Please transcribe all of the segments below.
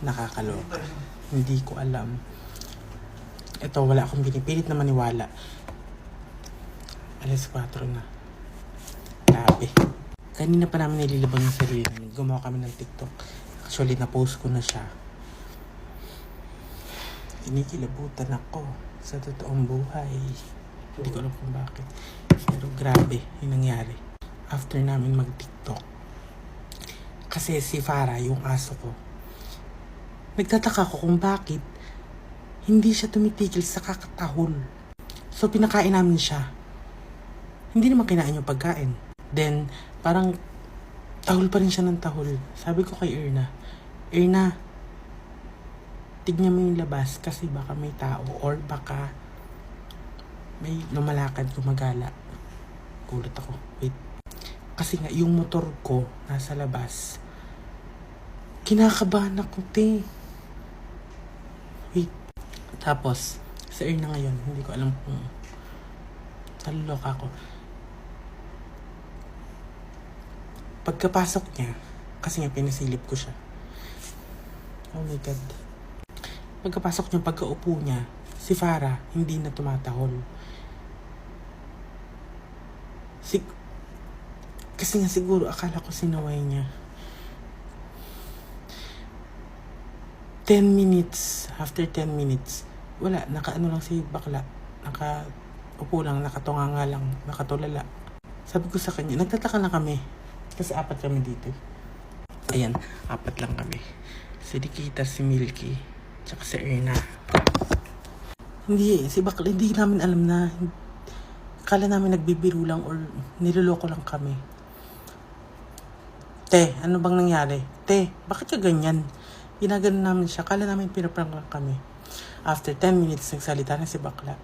Nakakaloka. Hindi ko alam. Ito, wala akong pinipilit na maniwala. Alas 4 na. Grabe. Kanina pa namin nililibang yung sarili namin. Gumawa kami ng TikTok. Actually, na-post ko na siya. Inikilabutan ako sa totoong buhay. Hindi ko alam kung bakit. Pero grabe yung nangyari. After namin mag-TikTok. Kasi si Farah, yung aso ko, nagtataka ko kung bakit hindi siya tumitigil sa kakatahol. So, pinakain namin siya. Hindi naman kinain yung pagkain. Then, parang tahol pa rin siya ng tahol. Sabi ko kay Erna, tignan mo yung labas kasi baka may tao or baka may lumalakad, gumagala. Gulat ako. Wait. Kasi nga, yung motor ko nasa labas. Kinakabahan ako, te. Wait. Tapos, sa Erna ngayon, hindi ko alam kung naluloka ako. Pagkapasok niya, kasi nga pinasilip ko siya. Oh my God. Pagkapasok niya, pagkaupo niya, si Farah hindi na tumatahol. Kasi nga siguro akala ko sinaway niya. 10 minutes, after 10 minutes, wala, nakaano lang si bakla. Nakaupo lang, nakatunganga lang, nakatulala. Sabi ko sa kanya, nagtataka na kami. Kasi 4 kami dito. Ayan, 4 lang kami. Si Nikita, si Milky, tsaka si Erna. Hindi, si bakla, hindi namin alam na. Kala namin nagbibiro lang or niloloko lang kami. Te, ano bang nangyari? Te, bakit ka ganyan? Ginagano namin siya. Kala namin pinaprank lang kami. After 10 minutes, nagsalita na si bakla.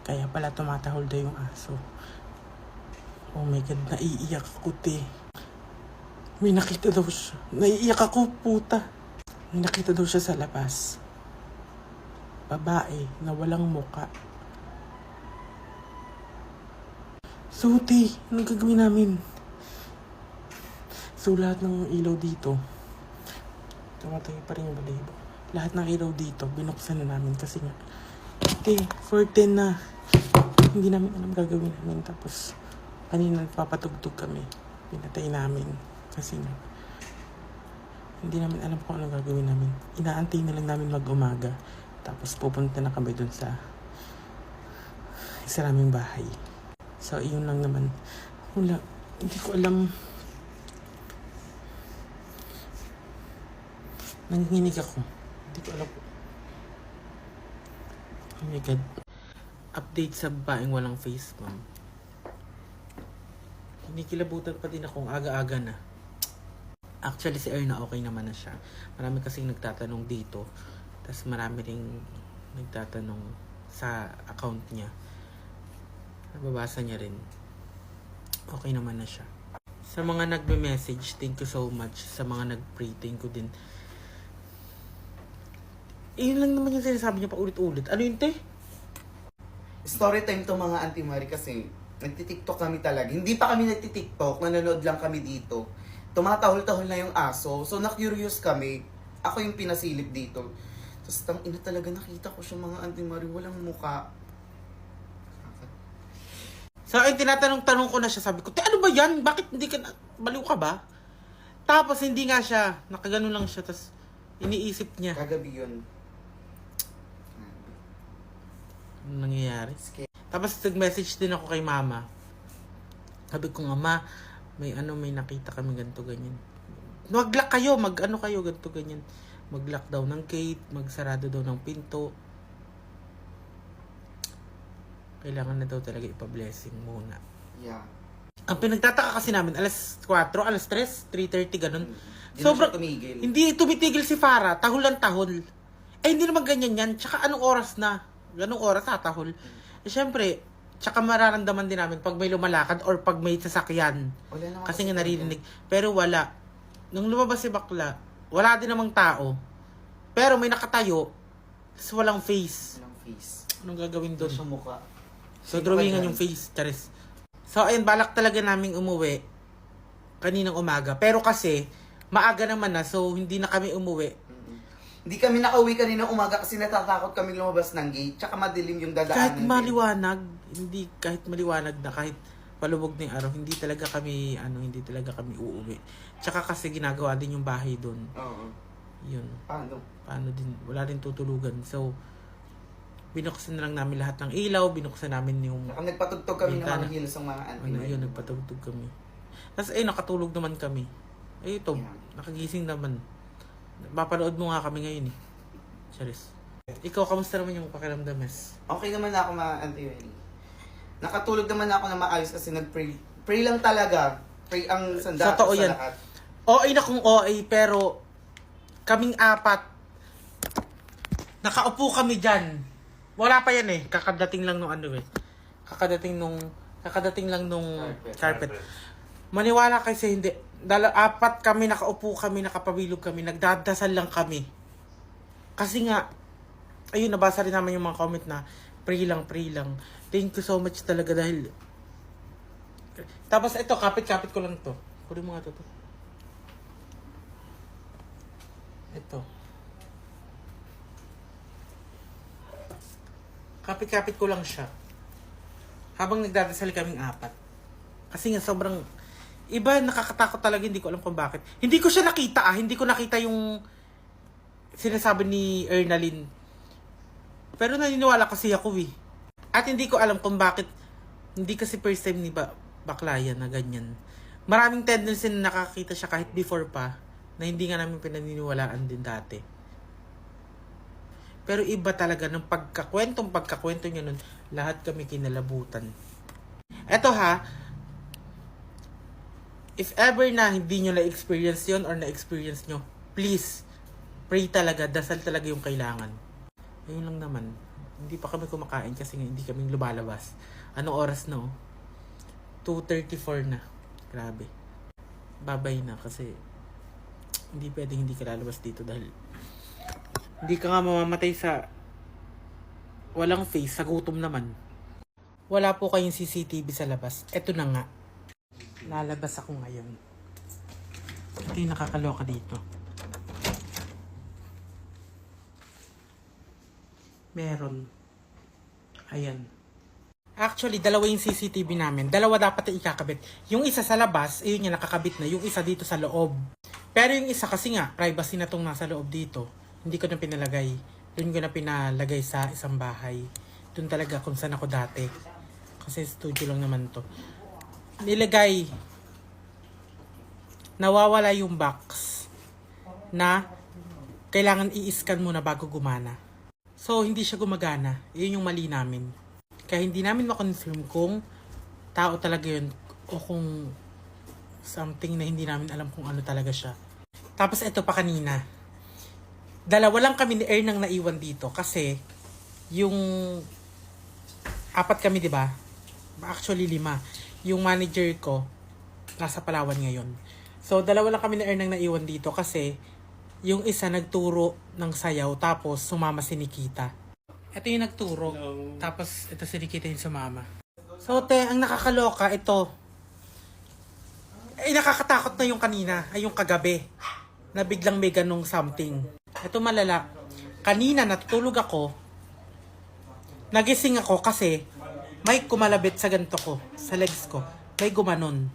Kaya pala tumatahol daw yung aso. Oh my God, naiiyak ako, te. May nakita daw siya. Naiiyak ako, puta. May nakita daw siya sa labas. Babae na walang muka. So, te, anong gagawin namin? So, lahat ng ilaw dito, tumatay pa rin yung balahibo. Lahat ng ilaw dito, binuksan na namin kasi nga, te, 4:10 na. Hindi namin alam gagawin namin. Tapos, kanina nagpapatugtog kami. Pinatay namin. Kasi nga, hindi namin alam kung anong gagawin namin. Inaantay na lang namin mag-umaga. Tapos pupunta na kami dun sa isa naming bahay. So, iyon lang naman. Wala. Hindi ko alam. Nanginginig ako. Hindi ko alam. Oh my God. Update sa babaeng walang face, ma'am. Kinikilabutan pa din akong aga-aga na. Actually, si Erna okay naman na siya. Marami kasing nagtatanong dito. Tapos marami ring nagtatanong sa account niya. Nababasa niya rin. Okay naman na siya. Sa mga nagme-message, thank you so much. Sa mga nag-pray, thank you din. Yun lang naman yung sinasabi niya pa ulit-ulit. Ano yun, te? Story time to mga Auntie Mari kasi nagtitiktok kami talaga. Hindi pa kami nagtitiktok, nanonood lang kami dito. Tumatahol-tahol na yung aso. So na-curious kami. Ako yung pinasilip dito. Tapos ina talaga nakita ko siya mga Auntie Mari, walang muka. Sa akin, tinatanong-tanong ko na siya. Sabi ko, te, ano ba yan? Bakit hindi ka na... Baliw ka ba? Tapos hindi nga siya. Nakaganon lang siya. Tapos iniisip niya. Kagabi yun. Ano nangyayari? Tapos nag-message din ako kay mama. Sabi ko nga, ma, may nakita kami ganito ganyan. Mag-lock kayo, kayo ganito ganyan. Mag-lock daw ng gate, magsarado daw ng pinto. Kailangan na daw talaga ipa-blessing muna. Yeah. Ang pinagtataka kasi namin, alas 4, alas 3, 3:30 ganun. Sobrang tumigil. Hindi tumitigil si Farah, tahol lang tahol. Eh hindi naman ganyan yan. Tsaka anong oras na? Ganong oras tatahol. Eh syempre, tsaka mararamdaman din namin pag may lumalakad or pag may sasakyan. Kasi nga naririnig. Pero wala. Nung lumabas si bakla, wala din namang tao. Pero may nakatayo, tapos walang face. Walang face. Anong gagawin doon? Sa mukha. So, drawingan yung face. Charis. So, ayun, balak talaga naming umuwi kaninang umaga. Pero kasi, maaga naman na, so hindi na kami umuwi. Hindi kami nakauwi kanina umaga kasi natatakot kami lumabas ng gate. Tsaka madilim yung dadaanan. Kahit maliwanag, kahit maliwanag na, kahit palubog na yung araw, hindi talaga kami uuwi. Tsaka kasi ginagawa din yung bahay doon. Oo. Yun. Paano? Din, wala rin tutulugan. So, binuksan na lang namin lahat ng ilaw, binuksan namin yung... Saka nagpatugtog kami ng bintana. mga hilos ng mga auntie. Yun, nagpatugtog kami. Tapos, nakatulog naman kami. Ito, nakagising naman. Papanood mo nga kami ngayon eh. Charis. Ikaw, kamusta naman yung pakiramdam, Mes? Okay naman ako mga auntie Welly. Nakatulog naman ako na maayos kasi nag-pray. Pray lang talaga. Pray ang sandata Totoo sa yan. lahat. OA na kung OA, pero kaming apat, nakaupo kami dyan. Wala pa yan eh. Kakadating lang nung Kakadating lang nung carpet. Maniwala kasi hindi. Apat kami, nakaupo kami, nakapabilog kami, nagdadasal lang kami. Kasi nga, ayun, nabasa rin naman yung mga comment na pray lang. Thank you so much talaga dahil... Tapos ito, kapit-kapit ko lang to. Kunin mo nga to. Ito. Kapit-kapit ko lang siya. Habang nagdadasal kaming apat. Kasi nga sobrang... Iba, nakakatakot talaga, hindi ko alam kung bakit. Hindi ko siya nakita hindi ko nakita yung sinasabi ni Ernaline. Pero naniniwala kasi ako eh. At hindi ko alam kung bakit, hindi kasi first time ni Baklayan na ganyan. Maraming tendency na nakakita siya kahit before pa, na hindi nga namin pinaniniwalaan din dati. Pero iba talaga, ng pagkakwento niya nun, lahat kami kinalabutan. Eto ha, if ever na hindi nyo na-experience yun or na-experience nyo, please, pray talaga, dasal talaga yung kailangan. Ayun lang naman. Hindi pa kami kumakain kasi nga hindi kami lumalabas. Anong oras na 2:34 na. Grabe. Babay na kasi hindi pwedeng hindi ka lalabas dito dahil hindi ka nga mamamatay sa walang face, sa gutom naman. Wala po kayong CCTV sa labas. Eto na nga. Lalabas ako ngayon. Ito yung nakakaloka dito. Meron. Ayan. Actually, dalawa yung CCTV namin. Dalawa dapat na ikakabit. Yung isa sa labas, ayun yung nakakabit na. Yung isa dito sa loob. Pero yung isa kasi nga, privacy na tong nasa loob dito. Hindi ko na pinalagay. Doon ko na pinalagay sa isang bahay. Doon talaga kung saan ako dati. Kasi studio lang naman to. Nilagay. Nawawala yung box na kailangan i-scan muna bago gumana. So, hindi siya gumagana. Yun yung mali namin. Kaya hindi namin makonfirm kung tao talaga yun o kung something na hindi namin alam kung ano talaga siya. Tapos ito pa kanina. Dalawa lang kami ni Ernang naiwan dito kasi yung apat kami, di ba? Actually 5. Yung manager ko nasa Palawan ngayon. So dalawa lang kami ni Ernang naiwan dito kasi yung isa nagturo ng sayaw tapos sumama si Nikita. Ito yung nagturo. Hello. Tapos ito si Nikita yung sumama. So ang nakakaloka ito. Nakakatakot na yung kanina, ay yung kagabi. Na biglang may ganong something. Ito malala. Kanina natutulog ako. Nagising ako kasi may kumalabit sa ganito ko, sa legs ko. May gumanon.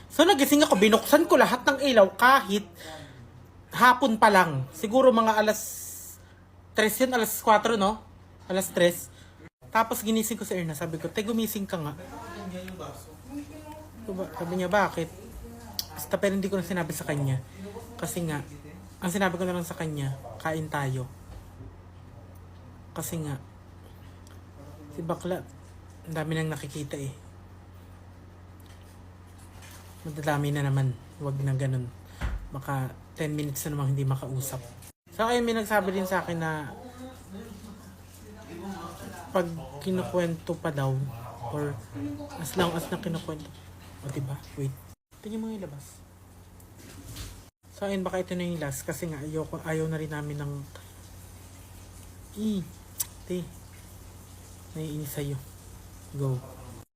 So nagising ako, binuksan ko lahat ng ilaw kahit hapon pa lang. Siguro mga alas 3 yun, alas 4 no? Alas 3. Tapos ginising ko si Erna, sabi ko, te gumising ka nga. Sabi niya, bakit? Basta pero hindi ko na sinabi sa kanya. Kasi nga, ang sinabi ko na lang sa kanya, kain tayo. Kasi nga, si Bakla, ang dami nang nakikita eh. Madadami na naman. Huwag na ganun. Baka 10 minutes na namang hindi makausap. So ayun, may nagsabi din sa akin na pag kinukwento pa daw or as long as na kinukwento. O diba? Wait. Tingnan mo yung labas. So ayun, baka ito na yung last kasi nga ayaw na rin namin ng naiinis sa'yo. Go.